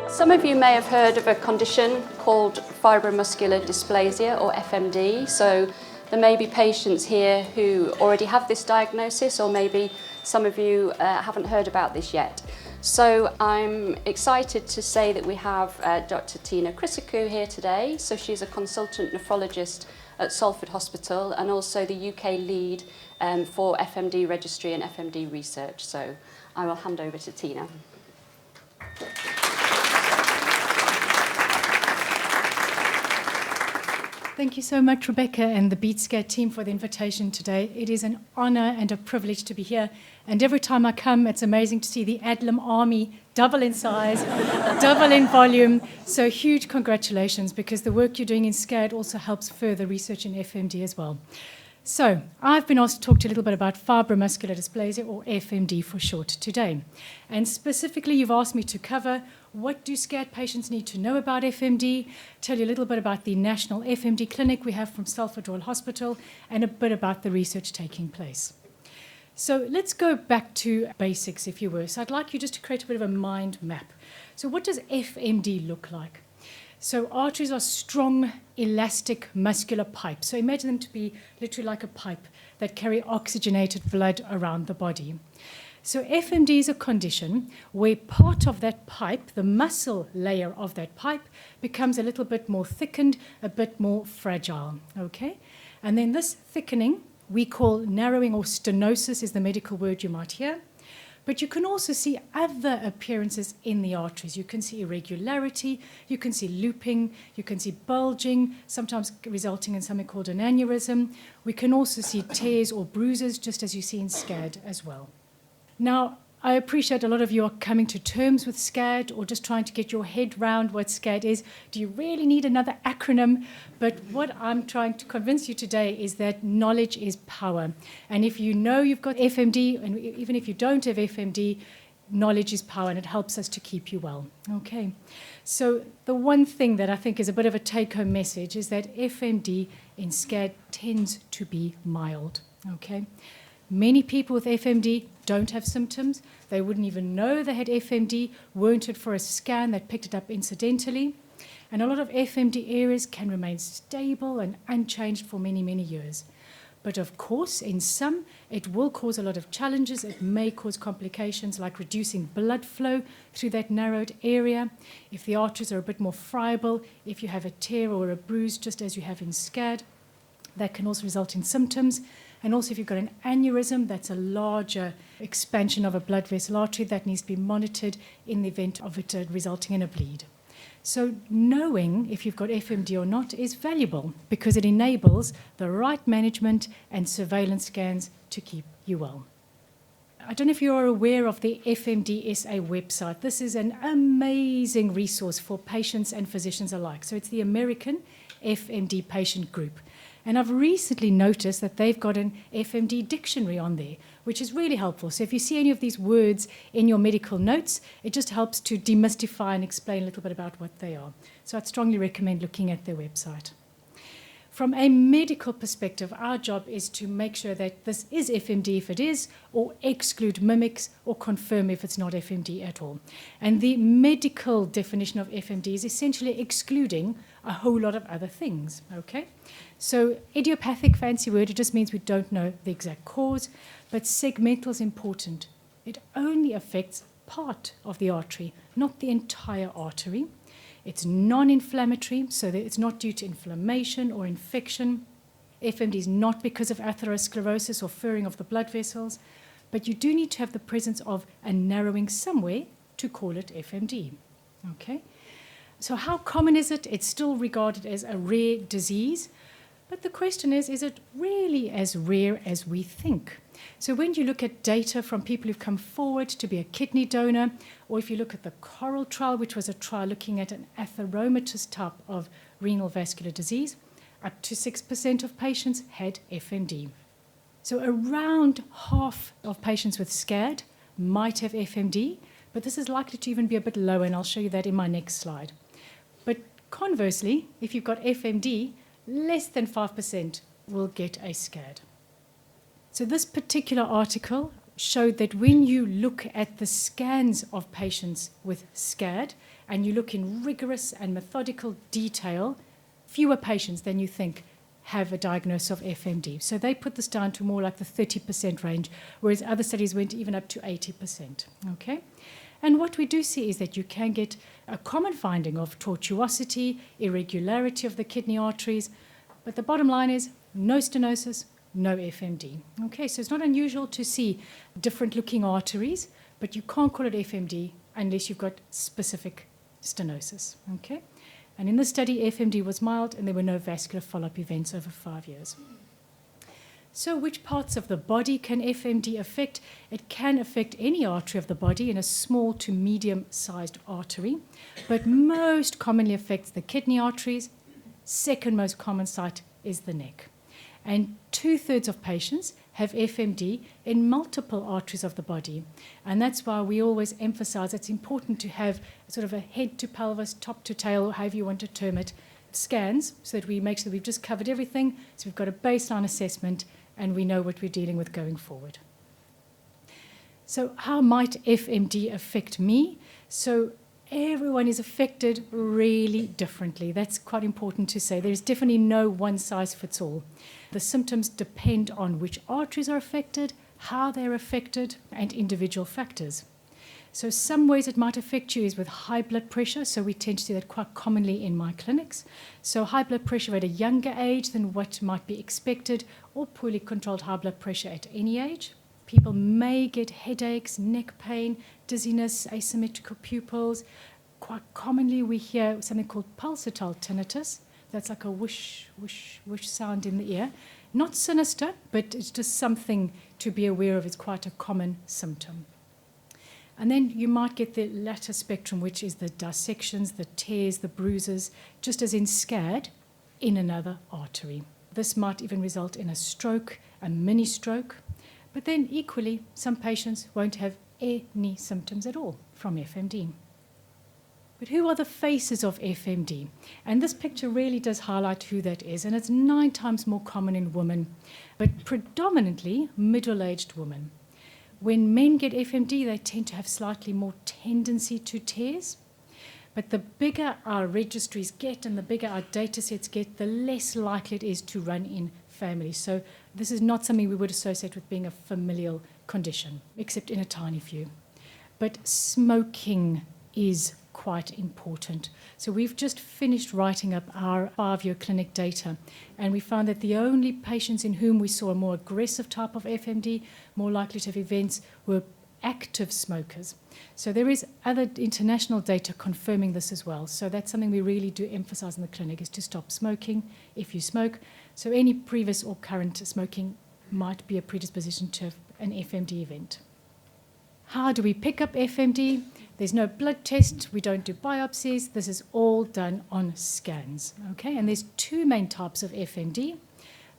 Some of you may have heard of a condition called fibromuscular dysplasia, or FMD. So there may be patients here who already have this diagnosis, or maybe some of you haven't heard about this yet. So I'm excited to say that we have Dr. Tina Chrysochou here today. So she's a consultant nephrologist at Salford Hospital and also the UK lead for FMD registry and FMD research. So I will hand over to Tina. Thank you so much, Rebecca, and the SCAD team for the invitation today. It is an honour and a privilege to be here. And every time I come, it's amazing to see the Adlam army double in size, double in volume. So huge congratulations, because the work you're doing in SCAD also helps further research in FMD as well. So I've been asked to talk to you a little bit about fibromuscular dysplasia, or FMD for short, today. And specifically, you've asked me to cover what do SCAD patients need to know about FMD, tell you a little bit about the National FMD Clinic we have from Salford Royal Hospital, and a bit about the research taking place. So let's go back to basics, if you were. So I'd like you just to create a bit of a mind map. So what does FMD look like? So arteries are strong, elastic, muscular pipes. So imagine them to be literally like a pipe that carry oxygenated blood around the body. So FMD is a condition where part of that pipe, the muscle layer of that pipe, becomes a little bit more thickened, a bit more fragile, okay? And then this thickening we call narrowing, or stenosis is the medical word you might hear. But you can also see other appearances in the arteries. You can see irregularity, you can see looping, you can see bulging, sometimes resulting in something called an aneurysm. We can also see tears or bruises, just as you see in SCAD as well. Now, I appreciate a lot of you are coming to terms with SCAD or just trying to get your head round what SCAD is. Do you really need another acronym? But what I'm trying to convince you today is that knowledge is power. And if you know you've got FMD, and even if you don't have FMD, knowledge is power, and it helps us to keep you well. Okay. So the one thing that I think is a bit of a take-home message is that FMD in SCAD tends to be mild. Okay. Many people with FMD don't have symptoms. They wouldn't even know they had FMD, weren't it for a scan that picked it up incidentally. And a lot of FMD areas can remain stable and unchanged for many, many years. But of course, in some, it will cause a lot of challenges. It may cause complications like reducing blood flow through that narrowed area. If the arteries are a bit more friable, if you have a tear or a bruise, just as you have in SCAD, that can also result in symptoms. And also if you've got an aneurysm, that's a larger expansion of a blood vessel artery that needs to be monitored in the event of it resulting in a bleed. So knowing if you've got FMD or not is valuable because it enables the right management and surveillance scans to keep you well. I don't know if you're aware of the FMD SA website. This is an amazing resource for patients and physicians alike. So it's the American FMD Patient Group. And I've recently noticed that they've got an FMD dictionary on there, which is really helpful. So if you see any of these words in your medical notes, it just helps to demystify and explain a little bit about what they are. So I'd strongly recommend looking at their website. From a medical perspective, our job is to make sure that this is FMD if it is, or exclude mimics, or confirm if it's not FMD at all. And the medical definition of FMD is essentially excluding a whole lot of other things, okay? So idiopathic, fancy word, it just means we don't know the exact cause, but segmental is important. It only affects part of the artery, not the entire artery. It's non-inflammatory, so that it's not due to inflammation or infection. FMD is not because of atherosclerosis or furring of the blood vessels, but you do need to have the presence of a narrowing somewhere to call it FMD, okay? So how common is it? It's still regarded as a rare disease. But the question is it really as rare as we think? So when you look at data from people who've come forward to be a kidney donor, or if you look at the CORAL trial, which was a trial looking at an atheromatous type of renal vascular disease, up to 6% of patients had FMD. So around half of patients with SCAD might have FMD, but this is likely to even be a bit lower, and I'll show you that in my next slide. But conversely, if you've got FMD, less than 5% will get a SCAD. So this particular article showed that when you look at the scans of patients with SCAD and you look in rigorous and methodical detail, fewer patients than you think have a diagnosis of FMD. So they put this down to more like the 30% range, whereas other studies went even up to 80%. Okay? And what we do see is that you can get a common finding of tortuosity, irregularity of the kidney arteries, but the bottom line is no stenosis, no FMD. Okay, so it's not unusual to see different looking arteries, but you can't call it FMD unless you've got specific stenosis. Okay? And in this study, FMD was mild and there were no vascular follow-up events over 5 years. So which parts of the body can FMD affect? It can affect any artery of the body in a small to medium-sized artery, but most commonly affects the kidney arteries. Second most common site is the neck. And 2/3 of patients have FMD in multiple arteries of the body. And that's why we always emphasize it's important to have sort of a head to pelvis, top to tail, or however you want to term it, scans, so that we make sure that we've just covered everything, so we've got a baseline assessment and we know what we're dealing with going forward. So how might FMD affect me? So everyone is affected really differently. That's quite important to say. There's definitely no one size fits all. The symptoms depend on which arteries are affected, how they're affected, and individual factors. So some ways it might affect you is with high blood pressure. So we tend to see that quite commonly in my clinics. So high blood pressure at a younger age than what might be expected, or poorly controlled high blood pressure at any age. People may get headaches, neck pain, dizziness, asymmetrical pupils. Quite commonly we hear something called pulsatile tinnitus. That's like a whoosh, whoosh, whoosh sound in the ear. Not sinister, but it's just something to be aware of. It's quite a common symptom. And then you might get the latter spectrum, which is the dissections, the tears, the bruises, just as in SCAD, in another artery. This might even result in a stroke, a mini stroke. But then equally, some patients won't have any symptoms at all from FMD. But who are the faces of FMD? And this picture really does highlight who that is, and it's 9 times more common in women, but predominantly middle-aged women. When men get FMD, they tend to have slightly more tendency to tears, but the bigger our registries get and the bigger our data sets get, the less likely it is to run in families. So this is not something we would associate with being a familial condition, except in a tiny few. But smoking is quite important. So we've just finished writing up our 5-year clinic data, and we found that the only patients in whom we saw a more aggressive type of FMD, more likely to have events, were active smokers. So there is other international data confirming this as well. So that's something we really do emphasize in the clinic, is to stop smoking if you smoke. So any previous or current smoking might be a predisposition to have an FMD event. How do we pick up FMD? There's no blood test. We don't do biopsies. This is all done on scans. Okay, and there's 2 main types of FMD.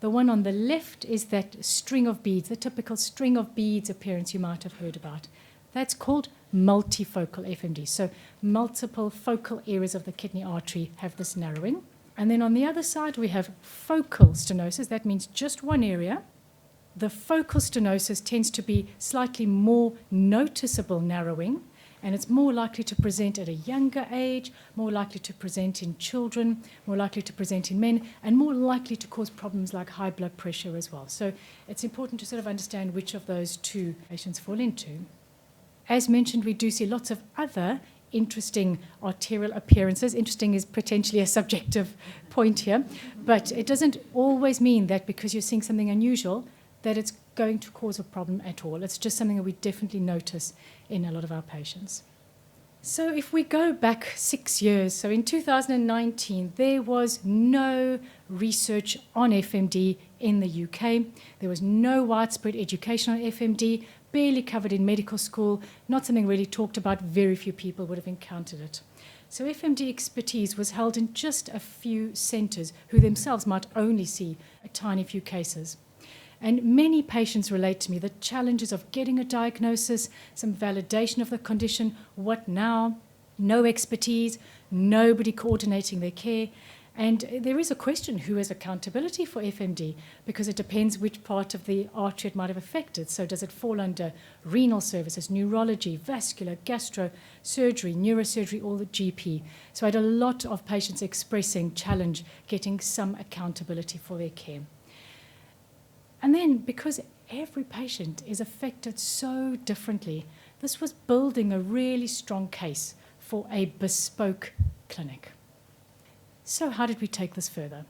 The one on the left is that string of beads, the typical string of beads appearance you might have heard about. That's called multifocal FMD. So multiple focal areas of the kidney artery have this narrowing. And then on the other side, we have focal stenosis. That means just one area. The focal stenosis tends to be slightly more noticeable narrowing, and it's more likely to present at a younger age, more likely to present in children, more likely to present in men, and more likely to cause problems like high blood pressure as well. So it's important to sort of understand which of those 2 patients fall into. As mentioned, we do see lots of other interesting arterial appearances. Interesting is potentially a subjective point here, but it doesn't always mean that because you're seeing something unusual that it's going to cause a problem at all. It's just something that we definitely notice in a lot of our patients. So if we go back 6 years, so in 2019, there was no research on FMD in the UK. There was no widespread education on FMD, barely covered in medical school, not something really talked about. Very few people would have encountered it. So FMD expertise was held in just a few centres who themselves might only see a tiny few cases. And many patients relate to me the challenges of getting a diagnosis, some validation of the condition, what now, no expertise, nobody coordinating their care. And there is a question, who has accountability for FMD? Because it depends which part of the artery it might have affected. So does it fall under renal services, neurology, vascular, gastro, surgery, neurosurgery, or the GP? So I had a lot of patients expressing challenge getting some accountability for their care. And then, because every patient is affected so differently, this was building a really strong case for a bespoke clinic. So how did we take this further?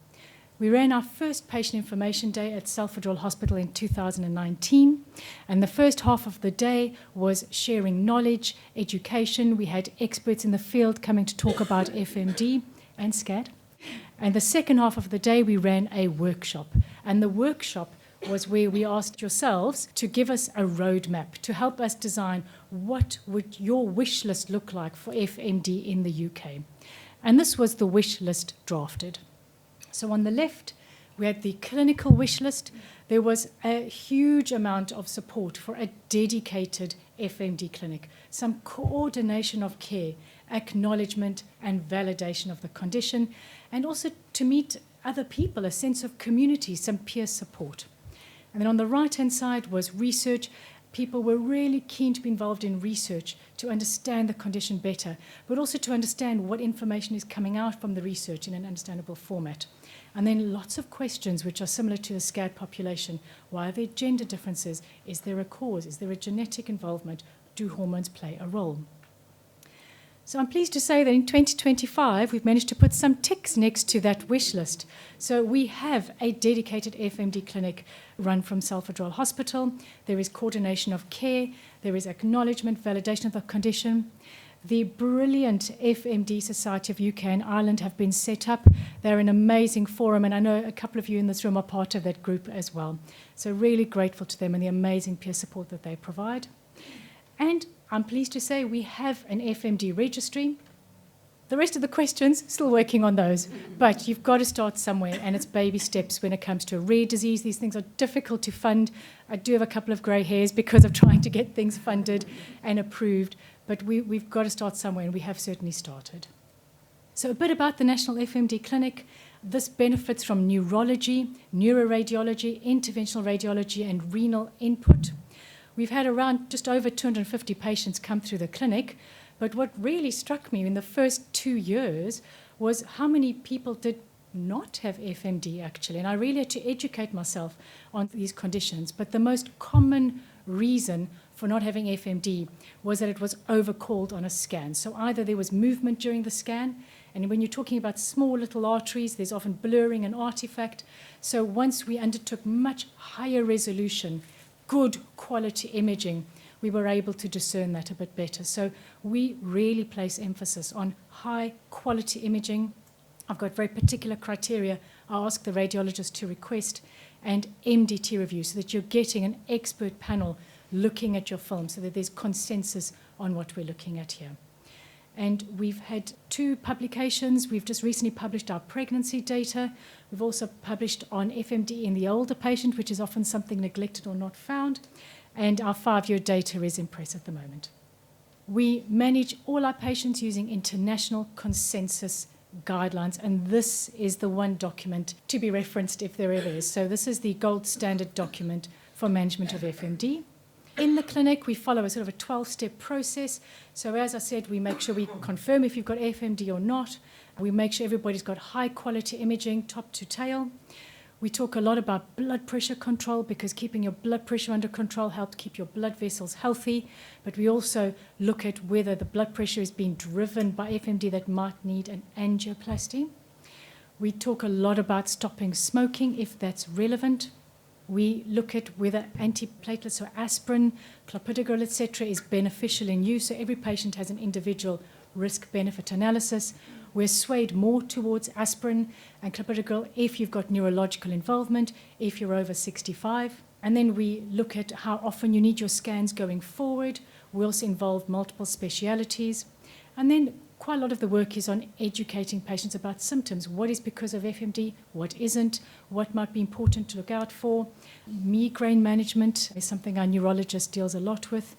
We ran our first patient information day at Salford Royal Hospital in 2019, and the first half of the day was sharing knowledge, education. We had experts in the field coming to talk about FMD and SCAD. And the second half of the day, we ran a workshop, and the workshop was where we asked yourselves to give us a roadmap to help us design what would your wish list look like for FMD in the UK. And this was the wish list drafted. So on the left, we had the clinical wish list. There was a huge amount of support for a dedicated FMD clinic, some coordination of care, acknowledgement and validation of the condition, and also to meet other people, a sense of community, some peer support. And then on the right-hand side was research. People were really keen to be involved in research to understand the condition better, but also to understand what information is coming out from the research in an understandable format. And then lots of questions which are similar to the SCAD population. Why are there gender differences? Is there a cause? Is there a genetic involvement? Do hormones play a role? So I'm pleased to say that in 2025, we've managed to put some ticks next to that wish list. So we have a dedicated FMD clinic run from Salford Royal Hospital. There is coordination of care. There is acknowledgement, validation of the condition. The brilliant FMD Society of UK and Ireland have been set up. They're an amazing forum, and I know a couple of you in this room are part of that group as well. So really grateful to them and the amazing peer support that they provide. And I'm pleased to say we have an FMD registry. The rest of the questions, still working on those. But you've got to start somewhere, and it's baby steps when it comes to a rare disease. These things are difficult to fund. I do have a couple of grey hairs because of trying to get things funded and approved. But we've got to start somewhere, and we have certainly started. So a bit about the National FMD Clinic. This benefits from neurology, neuroradiology, interventional radiology, and renal input. We've had around just over 250 patients come through the clinic, but what really struck me in the first 2 years was how many people did not have FMD actually, and I really had to educate myself on these conditions. But the most common reason for not having FMD was that it was overcalled on a scan. So either there was movement during the scan, and when you're talking about small little arteries, there's often blurring and artifact. So once we undertook much higher resolution, good quality imaging, we were able to discern that a bit better. So we really place emphasis on high quality imaging. I've got very particular criteria I ask the radiologist to request, and MDT review, so that you're getting an expert panel looking at your film, so that there's consensus on what we're looking at here. And we've had 2 publications. We've just recently published our pregnancy data. We've also published on FMD in the older patient, which is often something neglected or not found. And our 5-year data is in press at the moment. We manage all our patients using international consensus guidelines, and this is the one document to be referenced if there ever is. So this is the gold standard document for management of FMD. In the clinic, we follow a sort of a 12-step process. So as I said, we make sure we confirm if you've got FMD or not. We make sure everybody's got high-quality imaging, top to tail. We talk a lot about blood pressure control, because keeping your blood pressure under control helps keep your blood vessels healthy. But we also look at whether the blood pressure is being driven by FMD that might need an angioplasty. We talk a lot about stopping smoking if that's relevant. We look at whether antiplatelets, so aspirin, clopidogrel, etc., is beneficial in use. So every patient has an individual risk-benefit analysis. We're swayed more towards aspirin and clopidogrel if you've got neurological involvement, if you're over 65. And then we look at how often you need your scans going forward. We also involve multiple specialities. And then quite a lot of the work is on educating patients about symptoms. What is because of FMD? What isn't? What might be important to look out for? Migraine management is something our neurologist deals a lot with.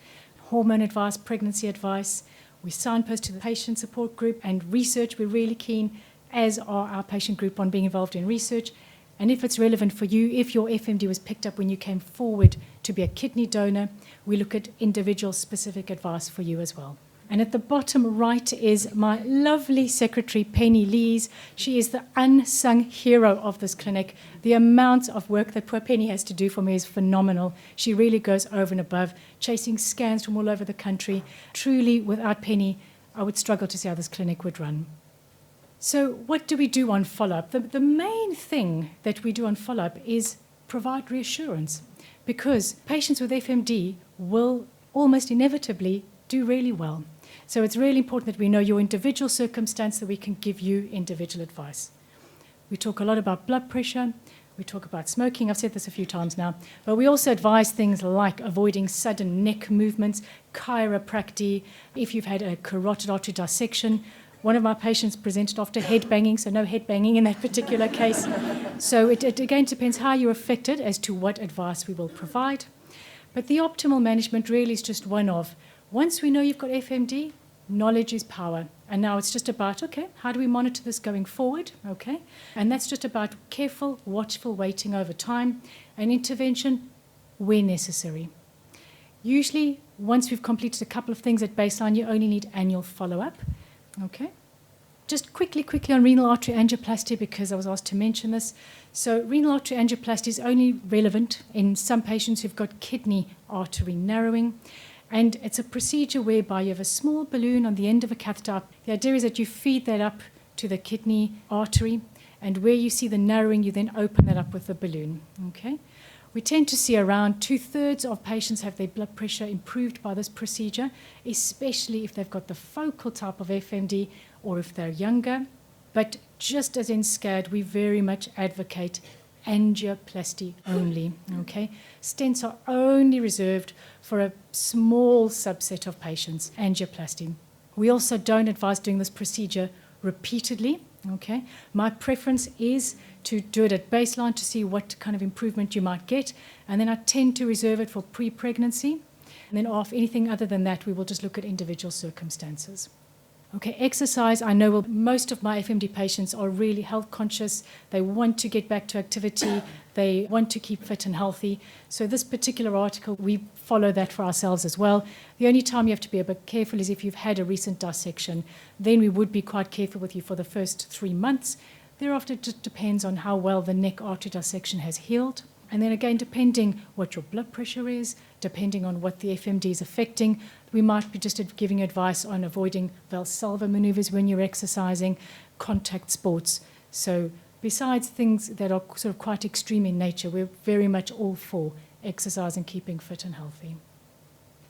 Hormone advice, pregnancy advice. We signpost to the patient support group, and research, we're really keen. as are our patient group on being involved in research. And if it's relevant for you, if your FMD was picked up when you came forward to be a kidney donor, we look at individual specific advice for you as well. And at the bottom right is my lovely secretary, Penny Lees. She is the unsung hero of this clinic. The amount of work that poor Penny has to do for me is phenomenal. She really goes over and above, chasing scans from all over the country. Truly, without Penny, I would struggle to see how this clinic would run. So what do we do on follow-up? The main thing that we do on follow-up is provide reassurance, because patients with FMD will almost inevitably do really well. So it's really important that we know your individual circumstance, that we can give you individual advice. We talk a lot about blood pressure. We talk about smoking. I've said this a few times now. But we also advise things like avoiding sudden neck movements, chiropractic, if you've had a carotid artery dissection. One of my patients presented after head banging, so no head banging in that particular case. So it again depends how you're affected as to what advice we will provide. But the optimal management really is just one of, once we know you've got FMD, knowledge is power. And now it's just about, okay, how do we monitor this going forward? Okay. And that's just about careful, watchful waiting over time and intervention where necessary. Usually, once we've completed a couple of things at baseline, you only need annual follow-up. Okay. Just quickly on renal artery angioplasty, because I was asked to mention this. So renal artery angioplasty is only relevant in some patients who've got kidney artery narrowing. And it's a procedure whereby you have a small balloon on the end of a catheter. The idea is that you feed that up to the kidney artery, and where you see the narrowing, you then open that up with the balloon. Okay? We tend to see around 2/3 of patients have their blood pressure improved by this procedure, especially if they've got the focal type of FMD or if they're younger. But just as in SCAD, we very much advocate angioplasty only. Okay? Stents are only reserved for a small subset of patients, angioplasty. We also don't advise doing this procedure repeatedly. Okay? My preference is to do it at baseline to see what kind of improvement you might get, and then I tend to reserve it for pre-pregnancy. And then after anything other than that, we will just look at individual circumstances. Okay, exercise. I know most of my FMD patients are really health conscious. They want to get back to activity. They want to keep fit and healthy. So this particular article, we follow that for ourselves as well. The only time you have to be a bit careful is if you've had a recent dissection. Then we would be quite careful with you for the first 3 months. Thereafter, it just depends on how well the neck artery dissection has healed. And then again, depending what your blood pressure is, depending on what the FMD is affecting, we might be just giving advice on avoiding Valsalva maneuvers when you're exercising, contact sports. So besides things that are sort of quite extreme in nature, we're very much all for exercise and keeping fit and healthy.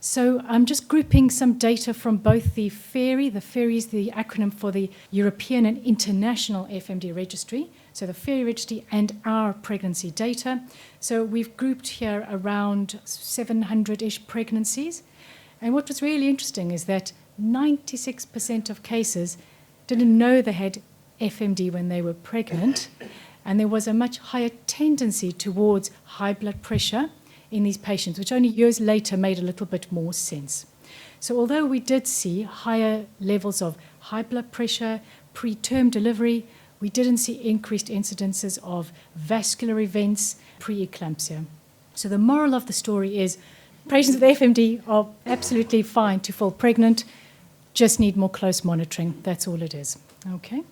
So I'm just grouping some data from both the FAIRY. The FAIRY is the acronym for the European and International FMD Registry. So the FAIRY registry and our pregnancy data. So we've grouped here around 700-ish pregnancies. And what was really interesting is that 96% of cases didn't know they had FMD when they were pregnant. And there was a much higher tendency towards high blood pressure in these patients, which only years later made a little bit more sense. So although we did see higher levels of high blood pressure, preterm delivery, we didn't see increased incidences of vascular events, preeclampsia. So the moral of the story is patients with FMD are absolutely fine to fall pregnant, just need more close monitoring. That's all it is. Okay?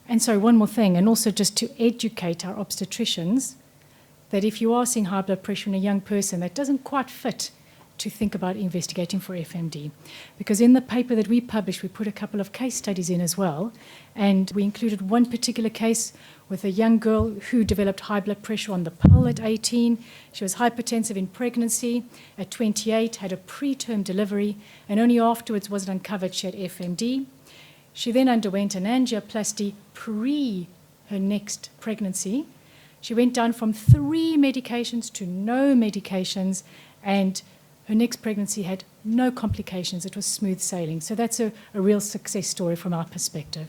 And so one more thing, and also just to educate our obstetricians, that if you are seeing high blood pressure in a young person, that doesn't quite fit to think about investigating for FMD. Because in the paper that we published, we put a couple of case studies in as well, and we included one particular case with a young girl who developed high blood pressure on the pill at 18. She was hypertensive in pregnancy. At 28, had a preterm delivery, and only afterwards was it uncovered she had FMD. She then underwent an angioplasty pre her next pregnancy. She went down from 3 medications to no medications, and her next pregnancy had no complications. It was smooth sailing. So that's a real success story from our perspective.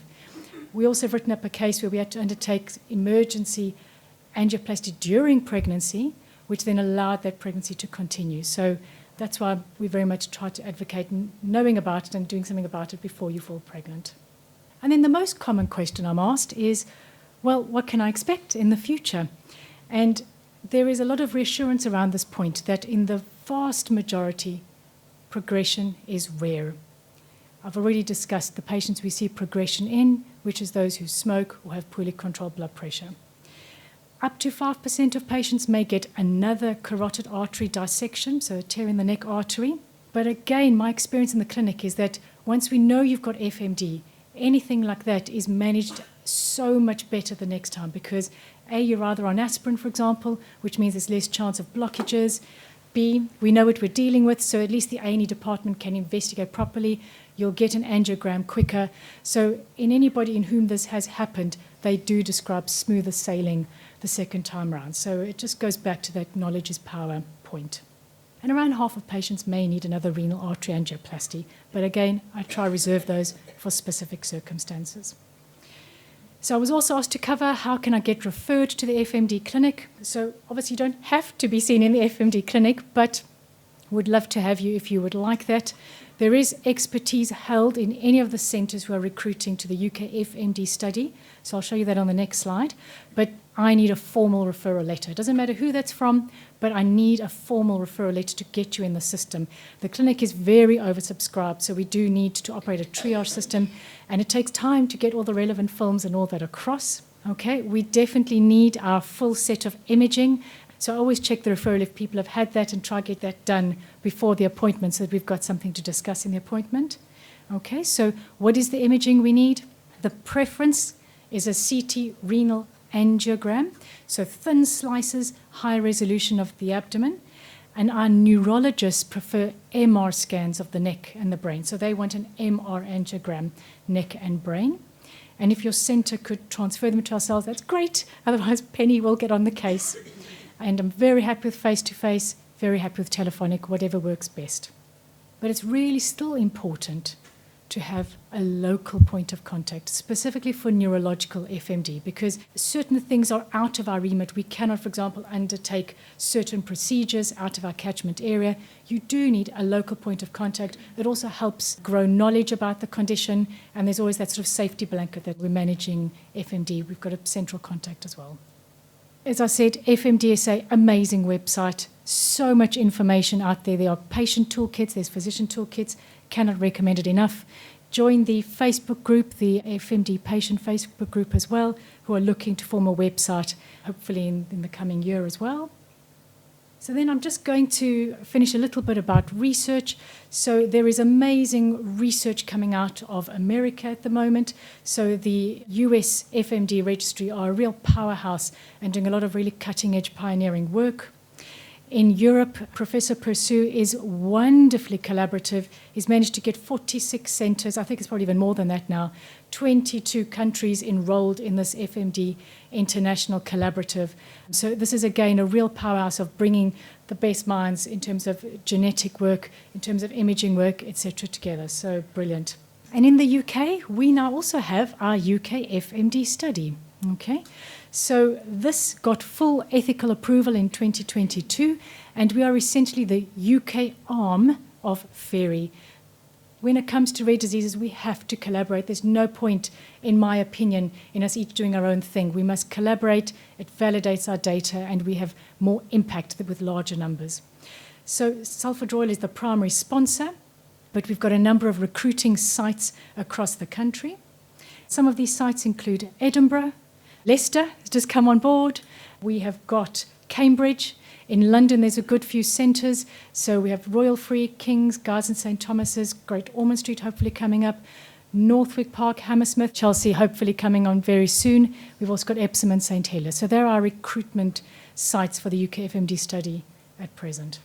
We also have written up a case where we had to undertake emergency angioplasty during pregnancy, which then allowed that pregnancy to continue. So that's why we very much try to advocate knowing about it and doing something about it before you fall pregnant. And then the most common question I'm asked is, well, what can I expect in the future? And there is a lot of reassurance around this point that in the vast majority, progression is rare. I've already discussed the patients we see progression in, which is those who smoke or have poorly controlled blood pressure. Up to 5% of patients may get another carotid artery dissection, so a tear in the neck artery. But again, my experience in the clinic is that once we know you've got FMD, anything like that is managed so much better the next time because A, you're either on aspirin, for example, which means there's less chance of blockages. B, we know what we're dealing with, so at least the A&E department can investigate properly. You'll get an angiogram quicker. So in anybody in whom this has happened, they do describe smoother sailing the second time around. So it just goes back to that knowledge is power point. And around half of patients may need another renal artery angioplasty. But again, I try to reserve those for specific circumstances. So I was also asked to cover how can I get referred to the FMD clinic. So obviously you don't have to be seen in the FMD clinic, but would love to have you if you would like that. There is expertise held in any of the centres who are recruiting to the UK FMD study. So I'll show you that on the next slide. But I need a formal referral letter. It doesn't matter who that's from, but I need a formal referral letter to get you in the system. The clinic is very oversubscribed, so we do need to operate a triage system, and it takes time to get all the relevant films and all that across. Okay, we definitely need our full set of imaging. So I always check the referral if people have had that and try to get that done before the appointment so that we've got something to discuss in the appointment. Okay, so what is the imaging we need? The preference is a CT renal angiogram, so thin slices, high resolution of the abdomen. And our neurologists prefer MR scans of the neck and the brain. So they want an MR angiogram, neck and brain. And if your centre could transfer them to ourselves, that's great. Otherwise, Penny will get on the case. And I'm very happy with face-to-face, very happy with telephonic, whatever works best. But it's really still important to have a local point of contact, specifically for neurological FMD, because certain things are out of our remit. We cannot, for example, undertake certain procedures out of our catchment area. You do need a local point of contact. It also helps grow knowledge about the condition, and there's always that sort of safety blanket that we're managing FMD. We've got a central contact as well. As I said, FMDSA, amazing website, so much information out there. There are patient toolkits, there's physician toolkits, cannot recommend it enough. Join the Facebook group, the FMD patient Facebook group as well, who are looking to form a website, hopefully in the coming year as well. So then I'm just going to finish a little bit about research. So there is amazing research coming out of America at the moment. So the US FMD registry are a real powerhouse and doing a lot of really cutting-edge pioneering work. In Europe, Professor Persu is wonderfully collaborative. He's managed to get 46 centres, I think it's probably even more than that now, 22 countries enrolled in this FMD international collaborative. So this is, again, a real powerhouse of bringing the best minds in terms of genetic work, in terms of imaging work, etc. together. So brilliant. And in the UK, we now also have our UK FMD study. Okay, so this got full ethical approval in 2022, and we are essentially the UK arm of FAIRY. When it comes to rare diseases, we have to collaborate. There's no point, in my opinion, in us each doing our own thing. We must collaborate. It validates our data, and we have more impact with larger numbers. So Salford Royal is the primary sponsor, but we've got a number of recruiting sites across the country. Some of these sites include Edinburgh, Leicester has just come on board. We have got Cambridge. In London, there's a good few centres. So we have Royal Free, King's, Guy's and St Thomas's, Great Ormond Street hopefully coming up, Northwick Park, Hammersmith, Chelsea hopefully coming on very soon. We've also got Epsom and St Heliers. So there are recruitment sites for the UK FMD study at present.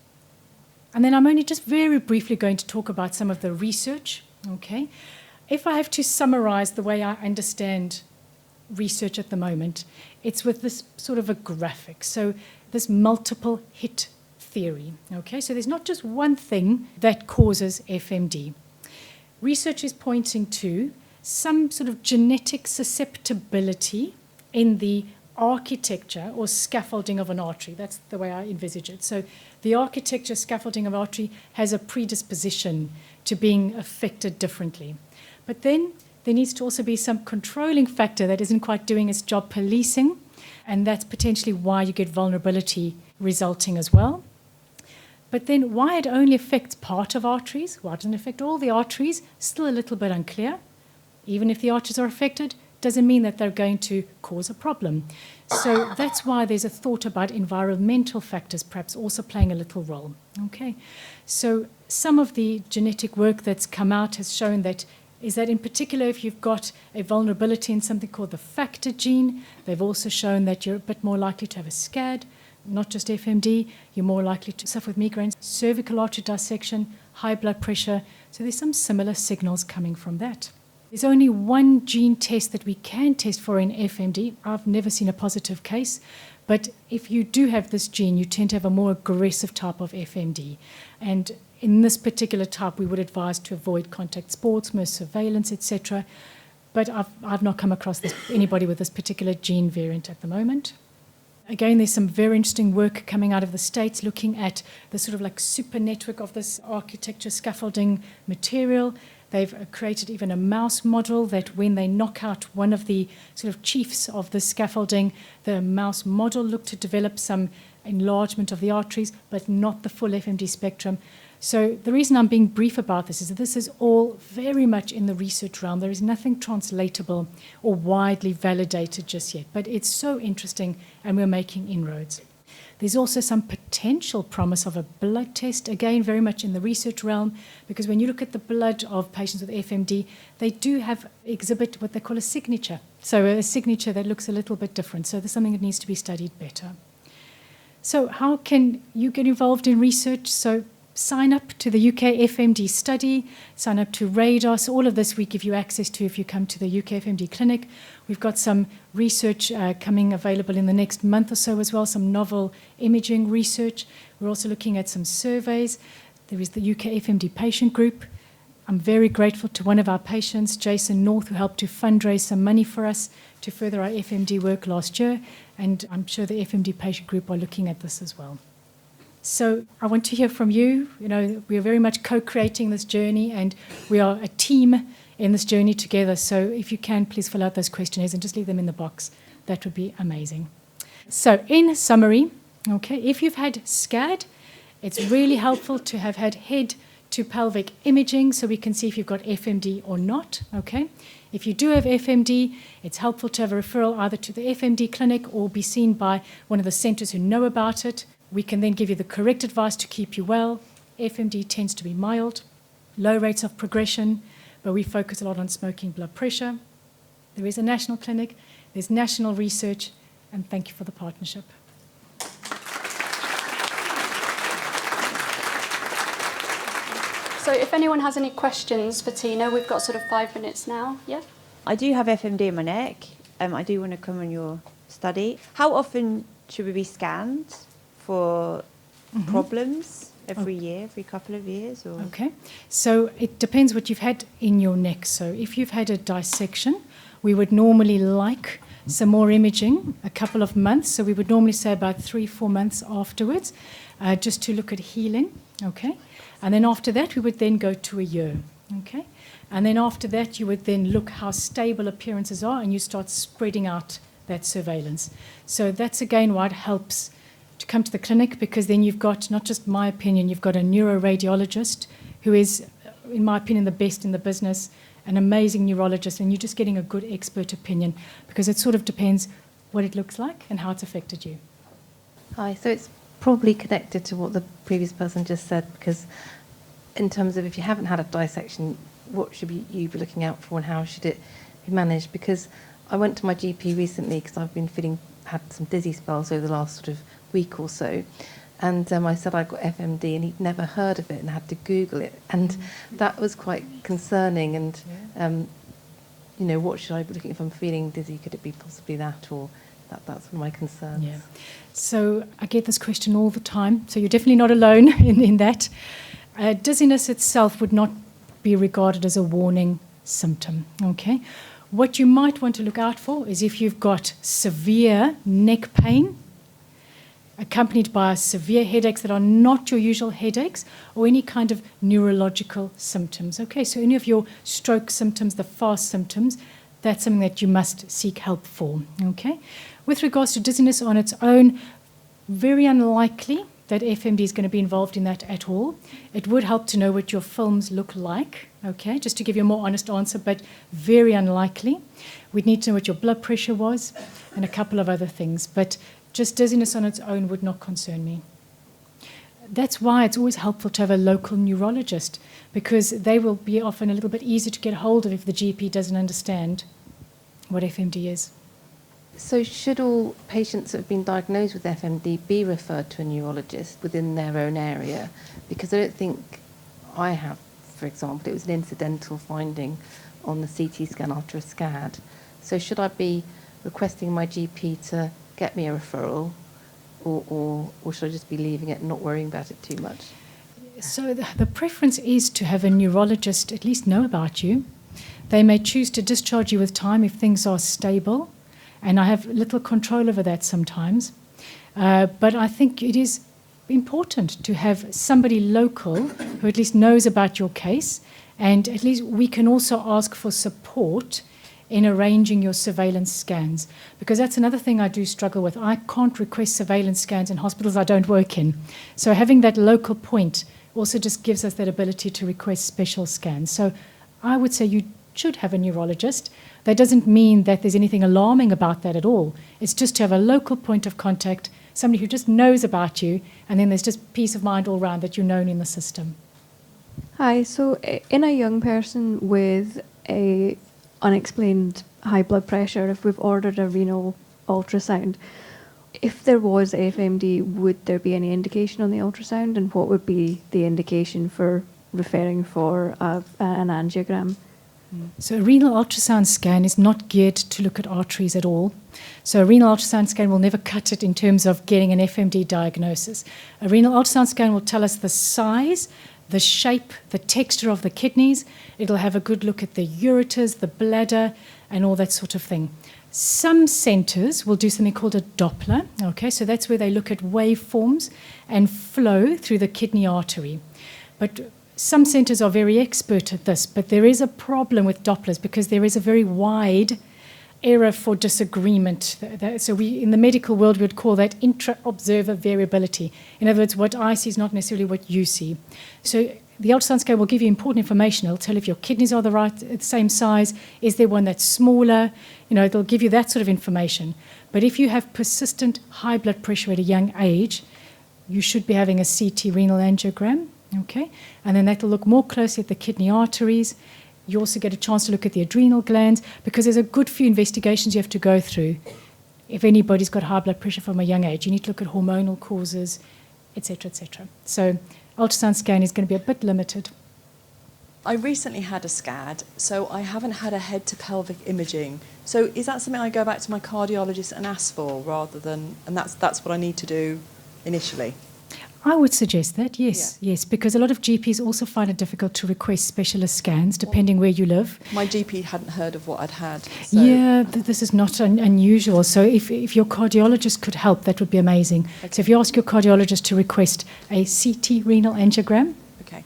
And then I'm only just very briefly going to talk about some of the research. Okay, if I have to summarise the way I understand research at the moment, it's with this sort of a graphic. So this multiple hit theory. Okay, so there's not just one thing that causes FMD. Research is pointing to some sort of genetic susceptibility in the architecture or scaffolding of an artery. That's the way I envisage it. So the architecture scaffolding of artery has a predisposition to being affected differently. But then there needs to also be some controlling factor that isn't quite doing its job policing, and that's potentially why you get vulnerability resulting as well. But then why it only affects part of arteries, why it doesn't affect all the arteries, still a little bit unclear. Even if the arteries are affected, doesn't mean that they're going to cause a problem. So that's why there's a thought about environmental factors perhaps also playing a little role. Okay, so some of the genetic work that's come out has shown that in particular if you've got a vulnerability in something called the factor gene, they've also shown that you're a bit more likely to have a SCAD, not just FMD, you're more likely to suffer with migraines, cervical artery dissection, high blood pressure. So there's some similar signals coming from that. There's only one gene test that we can test for in FMD. I've never seen a positive case, but if you do have this gene, you tend to have a more aggressive type of FMD. And in this particular type, we would advise to avoid contact sports, more surveillance, etc. But I've not come across anybody with this particular gene variant at the moment. Again, there's some very interesting work coming out of the States looking at the sort of like super network of this architecture scaffolding material. They've created even a mouse model that when they knock out one of the sort of chiefs of the scaffolding, the mouse model looked to develop some enlargement of the arteries, but not the full FMD spectrum. So the reason I'm being brief about this is that this is all very much in the research realm. There is nothing translatable or widely validated just yet, but it's so interesting and we're making inroads. There's also some potential promise of a blood test, again, very much in the research realm, because when you look at the blood of patients with FMD, they do exhibit what they call a signature. So a signature that looks a little bit different. So there's something that needs to be studied better. So how can you get involved in research? So sign up to the UK FMD study, sign up to Radar. So all of this we give you access to if you come to the UK FMD clinic. We've got some research coming available in the next month or so as well, some novel imaging research. We're also looking at some surveys. There is the UK FMD patient group. I'm very grateful to one of our patients, Jason North, who helped to fundraise some money for us to further our FMD work last year. And I'm sure the FMD patient group are looking at this as well. So I want to hear from you. You know, we are very much co-creating this journey and we are a team in this journey together. So if you can, please fill out those questionnaires and just leave them in the box. That would be amazing. So in summary, okay, if you've had SCAD, it's really helpful to have had head to pelvic imaging so we can see if you've got FMD or not, okay? If you do have FMD, it's helpful to have a referral either to the FMD clinic or be seen by one of the centres who know about it. We can then give you the correct advice to keep you well. FMD tends to be mild, low rates of progression, but we focus a lot on smoking, blood pressure. There is a national clinic, there's national research, and thank you for the partnership. So if anyone has any questions for Tina, we've got sort of 5 minutes now. Yeah? I do have FMD in my neck. I do want to come on your study. How often should we be scanned for problems? Every year, every couple of years? Or? Okay, so it depends what you've had in your neck. So if you've had a dissection, we would normally like some more imaging, a couple of months. So we would normally say about 3-4 months afterwards, just to look at healing, okay? And then after that, we would then go to a year, okay? And then after that, you would then look how stable appearances are and you start spreading out that surveillance. So that's again why it helps to come to the clinic, because then you've got, not just my opinion, you've got a neuroradiologist who is, in my opinion, the best in the business, an amazing neurologist, and you're just getting a good expert opinion because it sort of depends what it looks like and how it's affected you. Hi, so it's probably connected to what the previous person just said, because in terms of if you haven't had a dissection, what should you be looking out for and how should it be managed? Because I went to my GP recently because I've been had some dizzy spells over the last sort of week or so, and I said I got FMD and he'd never heard of it and had to Google it, and that was quite concerning. And you know, what should I be looking if I'm feeling dizzy? Could it be possibly that, or that's one of my concerns? Yeah. So I get this question all the time, so you're definitely not alone in that. Dizziness itself would not be regarded as a warning symptom, okay? What you might want to look out for is if you've got severe neck pain, accompanied by severe headaches that are not your usual headaches, or any kind of neurological symptoms. Okay, so any of your stroke symptoms, the fast symptoms, that's something that you must seek help for. Okay, with regards to dizziness on its own, very unlikely that FMD is going to be involved in that at all. It would help to know what your films look like, okay, just to give you a more honest answer, but very unlikely. We'd need to know what your blood pressure was and a couple of other things, but just dizziness on its own would not concern me. That's why it's always helpful to have a local neurologist, because they will be often a little bit easier to get hold of if the GP doesn't understand what FMD is. So should all patients that have been diagnosed with FMD be referred to a neurologist within their own area? Because I don't think I have, for example. It was an incidental finding on the CT scan after a SCAD. So should I be requesting my GP to get me a referral, or should I just be leaving it and not worrying about it too much? So the preference is to have a neurologist at least know about you. They may choose to discharge you with time if things are stable, and I have little control over that sometimes. But I think it is important to have somebody local who at least knows about your case, and at least we can also ask for support in arranging your surveillance scans, because that's another thing I do struggle with. I can't request surveillance scans in hospitals I don't work in. So having that local point also just gives us that ability to request special scans. So I would say you should have a neurologist. That doesn't mean that there's anything alarming about that at all. It's just to have a local point of contact, somebody who just knows about you, and then there's just peace of mind all round that you're known in the system. Hi, so in a young person with a unexplained high blood pressure, if we've ordered a renal ultrasound, if there was FMD, would there be any indication on the ultrasound, and what would be the indication for referring for an angiogram? So a renal ultrasound scan is not geared to look at arteries at all. So a renal ultrasound scan will never cut it in terms of getting an FMD diagnosis. A renal ultrasound scan will tell us the size, the shape, the texture of the kidneys. It'll have a good look at the ureters, the bladder, and all that sort of thing. Some centres will do something called a Doppler. Okay, so that's where they look at waveforms and flow through the kidney artery. But some centres are very expert at this, but there is a problem with Dopplers because there is a very wide area for disagreement. So in the medical world, we would call that intra-observer variability. In other words, what I see is not necessarily what you see. So the ultrasound scan will give you important information. It'll tell if your kidneys are the same size. Is there one that's smaller? It'll give you that sort of information. But if you have persistent high blood pressure at a young age, you should be having a CT renal angiogram. Okay, and then that will look more closely at the kidney arteries. You also get a chance to look at the adrenal glands, because there's a good few investigations you have to go through. If anybody's got high blood pressure from a young age, you need to look at hormonal causes, etc., etc. So ultrasound scan is going to be a bit limited. I recently had a SCAD, so I haven't had a head-to-pelvic imaging. So is that something I go back to my cardiologist and ask for, rather than, and that's what I need to do initially? I would suggest that, yes, yes, because a lot of GPs also find it difficult to request specialist scans, depending where you live. My GP hadn't heard of what I'd had. So. Yeah, this is not unusual. So if your cardiologist could help, that would be amazing. Okay. So if you ask your cardiologist to request a CT renal angiogram, okay,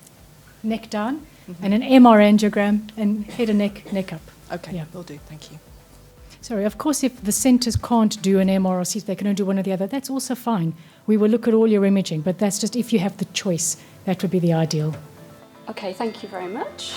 neck down, and an MR angiogram, and head and neck up. Okay, yeah. Will do, thank you. Sorry, of course, if the centres can't do an MR or CT, they can only do one or the other, that's also fine. We will look at all your imaging, but that's just if you have the choice, that would be the ideal. Okay, thank you very much.